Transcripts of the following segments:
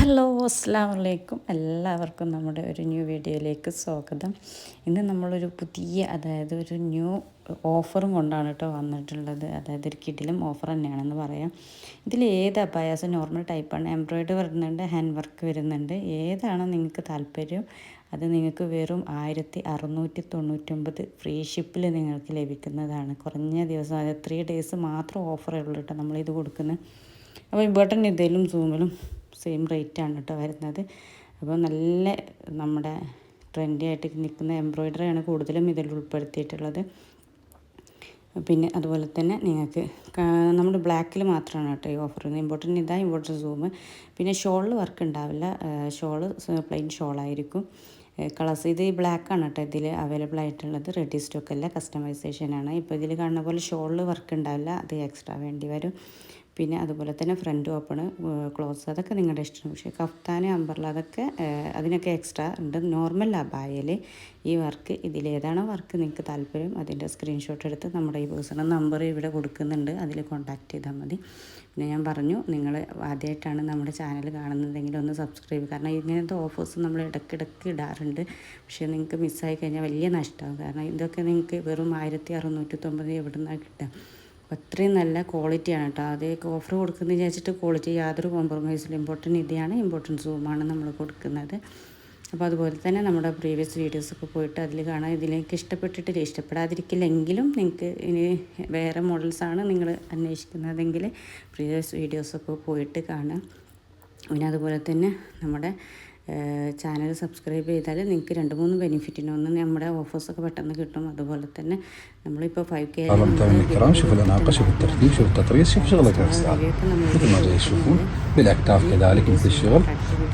Hello അസ്സലാമു അലൈക്കും. എല്ലാവർക്കും നമ്മുടെ ഒരു ന്യൂ വീഡിയോയിലേക്ക് സ്വാഗതം. ഇന്ന് നമ്മളൊരു പുതിയ ഒരു ന്യൂ ഓഫറും കൊണ്ടാണ് കേട്ടോ വന്നിട്ടുള്ളത്. അതായത് ഒരു കിടിലം ഓഫർ തന്നെയാണെന്ന് പറയാം. ഇതിൽ ഏത് അബായാസും നോർമൽ ടൈപ്പാണ്, എംബ്രോയ്ഡറി വരുന്നുണ്ട്, ഹാൻഡ് വർക്ക് വരുന്നുണ്ട്. ഏതാണോ നിങ്ങൾക്ക് താല്പര്യം അത് നിങ്ങൾക്ക് വെറും 1699 ഫ്രീ ഷിപ്പിൽ നിങ്ങൾക്ക് ലഭിക്കുന്നതാണ്. കുറഞ്ഞ ദിവസം, അതായത് 3 ഡേയ്സ് മാത്രം ഓഫറേ ഉള്ളൂ കേട്ടോ നമ്മളിത് കൊടുക്കുന്നത്. അപ്പോൾ ഇമ്പോർട്ടൻ്റ് ഇതിലും സൂമിലും സെയിം റേറ്റാണ് കേട്ടോ വരുന്നത്. അപ്പോൾ നല്ല നമ്മുടെ ട്രെൻഡി ആയിട്ട് നിൽക്കുന്ന എംബ്രോയ്ഡറിയാണ് കൂടുതലും ഇതിൽ ഉൾപ്പെടുത്തിയിട്ടുള്ളത്. പിന്നെ അതുപോലെ തന്നെ നിങ്ങൾക്ക് നമ്മുടെ ബ്ലാക്കിൽ മാത്രമാണ് കേട്ടോ ഈ ഓഫർ. Important zoom. പിന്നെ ഷോളിൽ വർക്ക് ഉണ്ടാവില്ല, ഷോള് പ്ലെയിൻ ഷോളായിരിക്കും. കളേഴ്സ് ഇത് ബ്ലാക്കാണ് കേട്ടോ ഇതിൽ അവൈലബിൾ ആയിട്ടുള്ളത്. റെഡി സ്റ്റോക്ക് അല്ല, കസ്റ്റമൈസേഷനാണ്. ഇപ്പോൾ ഇതിൽ കാണുന്ന പോലെ ഷോളിൽ വർക്ക് ഉണ്ടാവില്ല, അത് എക്സ്ട്രാ വേണ്ടി വരും. പിന്നെ അതുപോലെ തന്നെ ഫ്രണ്ട് ഓപ്പണ്, ക്ലോസ് അതൊക്കെ നിങ്ങളുടെ ഇഷ്ടം. പക്ഷേ കഫ്താന്, അമ്പർല അതൊക്കെ അതിനൊക്കെ എക്സ്ട്രാ ഉണ്ട്. നോർമൽ അബായയിൽ ഈ വർക്ക് ഇതിലേതാണോ വർക്ക് നിങ്ങൾക്ക് താല്പര്യം അതിൻ്റെ സ്ക്രീൻഷോട്ട് എടുത്ത് നമ്മുടെ ഈ പേഴ്സണൽ നമ്പർ ഇവിടെ കൊടുക്കുന്നുണ്ട്, അതിൽ കോൺടാക്റ്റ് ചെയ്താൽ മതി. പിന്നെ ഞാൻ പറഞ്ഞു, നിങ്ങൾ ആദ്യമായിട്ടാണ് നമ്മുടെ ചാനൽ കാണുന്നതെങ്കിൽ ഒന്ന് സബ്സ്ക്രൈബ്. കാരണം ഇങ്ങനത്തെ ഓഫേഴ്സ് നമ്മൾ ഇടയ്ക്കിടയ്ക്ക് ഇടാറുണ്ട്. പക്ഷേ നിങ്ങൾക്ക് മിസ്സായി കഴിഞ്ഞാൽ വലിയ നഷ്ടമാകും. കാരണം ഇതൊക്കെ നിങ്ങൾക്ക് വെറും 1699 എവിടെ നിന്നാണ് കിട്ടുക. അത്രയും നല്ല ക്വാളിറ്റിയാണ് കേട്ടോ. അത് ഓഫർ കൊടുക്കുന്നത് വിചാരിച്ചിട്ട് ക്വാളിറ്റി യാതൊരു കോംപ്രമൈസിലും. ഇമ്പോർട്ടൻറ്റ് സൂമാണ് നമ്മൾ കൊടുക്കുന്നത്. അപ്പോൾ അതുപോലെ തന്നെ നമ്മുടെ പ്രീവിയസ് വീഡിയോസൊക്കെ പോയിട്ട് അതിൽ കാണാം. ഇതിലേക്ക് ഇഷ്ടപ്പെടാതിരിക്കില്ലെങ്കിലും നിങ്ങൾക്ക് ഇനി വേറെ മോഡൽസാണ് നിങ്ങൾ അന്വേഷിക്കുന്നതെങ്കിൽ പ്രീവിയസ് വീഡിയോസൊക്കെ പോയിട്ട് കാണാം. പിന്നെ അതുപോലെ തന്നെ നമ്മുടെ ചാനൽ സബ്സ്ക്രൈബ് ചെയ്താൽ നിങ്ങൾക്ക് 2-3 ബെനിഫിറ്റിന്. ഒന്ന് നമ്മുടെ ഓഫേഴ്സൊക്കെ പെട്ടെന്ന് കിട്ടും. അതുപോലെ തന്നെ നമ്മളിപ്പോൾ 5K شوف الاناقه، شوف الترتيب، شوف التطريز، شوف شغلك يا استاذ مثل ما جاي تشوفون. بالاكتاف كذلك مثل الشغل،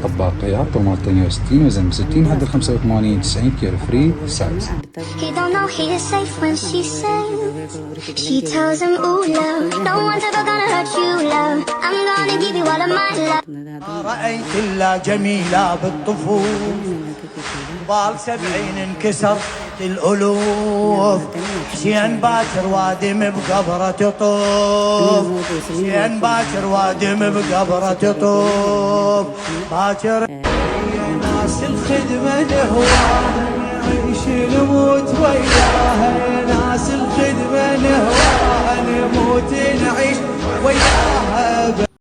طباقيات طومات 68 وزن 60 لحد 85 90 كيلو فري سايز. He don't know he is safe when she says. She tells him, ooh love, no one's ever gonna hurt you love. I'm gonna give you all of my love. رأيت إلا جميلة بالطفول بال 70 انكسر الألوف. حسين باكر وادم بقبره تطوف. حسين باكر وادم بقبره تطوف. باكر ناس الخدمة نهواها نعيش نموت وياها. ناس الخدمة نهواها نموت نعيش وياها.